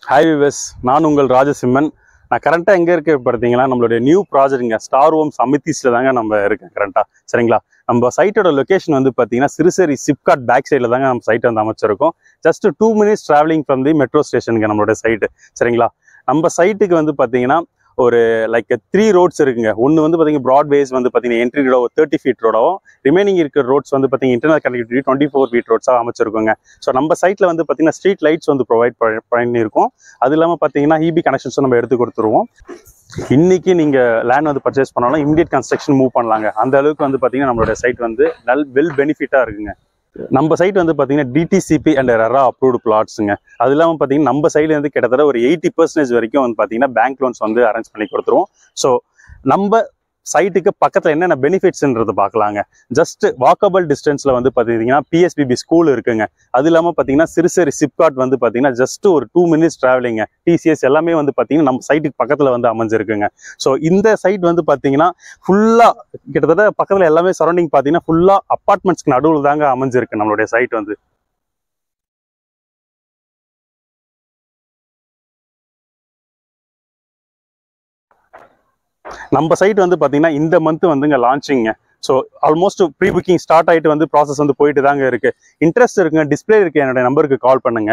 Hi விவஸ், நான் உங்கள் ராஜசிம்மன். நான் கரண்ட்டாக எங்கே இருக்க பார்த்தீங்கன்னா நம்மளுடைய நியூ ப்ராஜெக்ட்டுங்க ஸ்டார் ஹோம்ஸ் அமித்திஸில் தாங்க நம்ம இருக்கேன் கரண்ட்டாக. சரிங்களா, நம்ம சைட்டோட லொக்கேஷன் வந்து பார்த்தீங்கன்னா சிறுசேரி சிப்காட் பேக் சைடில் தாங்க நம்ம சைட் வந்து அமைச்சிருக்கோம். Just 2 minutes travelling from the metro ஸ்டேஷனுங்க நம்மளோட சைட்டு. சரிங்களா, நம்ம சைட்டுக்கு வந்து பார்த்தீங்கன்னா ஒரு லைக் 3 ரோட்ஸ் இருக்குங்க. ஒன்று வந்து பார்த்தீங்கன்னா ப்ராட்வேஸ் வந்து பார்த்தீங்கன்னா என்ட்ரி ரோட 30 feet ரோடாவும், ரிமைனிங் இருக்கிற ரோட்ஸ் வந்து பார்த்தீங்கன்னா இன்டர்னல் கனெக்டிவிட்டி 24 feet ரோட்ஸாக அமைச்சிருக்கோங்க. ஸோ நம்ம சைட்டில் வந்து பார்த்தீங்கன்னா ஸ்ட்ரீட் லைட்ஸ் வந்து ப்ரொவைட் பண்ணியிருக்கோம். அது இல்லாமல் பார்த்தீங்கன்னா இபி கனெக்ஷன்ஸும் நம்ம எடுத்து கொடுத்துருவோம். இன்னைக்கு நீங்கள் லேண்ட் வந்து பர்ச்சேஸ் பண்ணாலும் இமிடியட் கன்ஸ்ட்ரக்ஷன் மூவ் பண்ணலாங்க. அந்த அளவுக்கு வந்து பார்த்தீங்கன்னா நம்மளோட சைட் வந்து வெல் பெனிஃபிட்டாக இருக்குங்க. நம்ம சைட் வந்து பார்த்தீங்கன்னா டிடிசிபி அண்ட் ரெரா அப்ரூவ்டு பிளாட்ஸுங்க. அது இல்லாமல் பார்த்தீங்கன்னா நம்ம சைட்ல வந்து கிட்டத்தட்ட ஒரு 80% வரைக்கும் வந்து பார்த்தீங்கன்னா பேங்க் லோன்ஸ் வந்து அரேஞ்ச் பண்ணி கொடுத்துருவோம். ஸோ நம்ம சைட்டுக்கு பக்கத்தில் என்னென்ன பெனிஃபிட்ஸ்ன்றது பார்க்கலாங்க. ஜஸ்ட் வாக்கபிள் டிஸ்டன்ஸில் வந்து பார்த்தீங்கன்னா பிஎஸ்பிபி ஸ்கூல் இருக்குங்க. அது இல்லாமல் பார்த்தீங்கன்னா சிறுசேரி சிப்காட் வந்து பார்த்தீங்கன்னா ஜஸ்ட் ஒரு 2 minutes ட்ராவலிங்க. டிசிஎஸ் எல்லாமே வந்து பார்த்தீங்கன்னா நம்ம சைட்டுக்கு பக்கத்தில் வந்து அமைஞ்சிருக்குங்க. ஸோ இந்த சைட் வந்து பார்த்தீங்கன்னா ஃபுல்லாக கிட்டத்தட்ட பக்கத்தில் எல்லாமே சரௌண்டிங் பார்த்தீங்கன்னா ஃபுல்லாக அப்பார்ட்மெண்ட்ஸ்க்கு நடுவில் தாங்க அமைஞ்சிருக்கு நம்மளுடைய சைட் வந்து. நம்ம சைட் வந்து பார்த்தீங்கன்னா இந்த மந்த் வந்துங்க லான்ச்சிங்க. So almost pre booking start ஆகிட்டு வந்து ப்ராசஸ் வந்து போயிட்டு தாங்க இருக்கு. இன்ட்ரெஸ்ட் இருக்குங்க, டிஸ்பிளே இருக்கு, என்னோட நம்பருக்கு கால் பண்ணுங்க.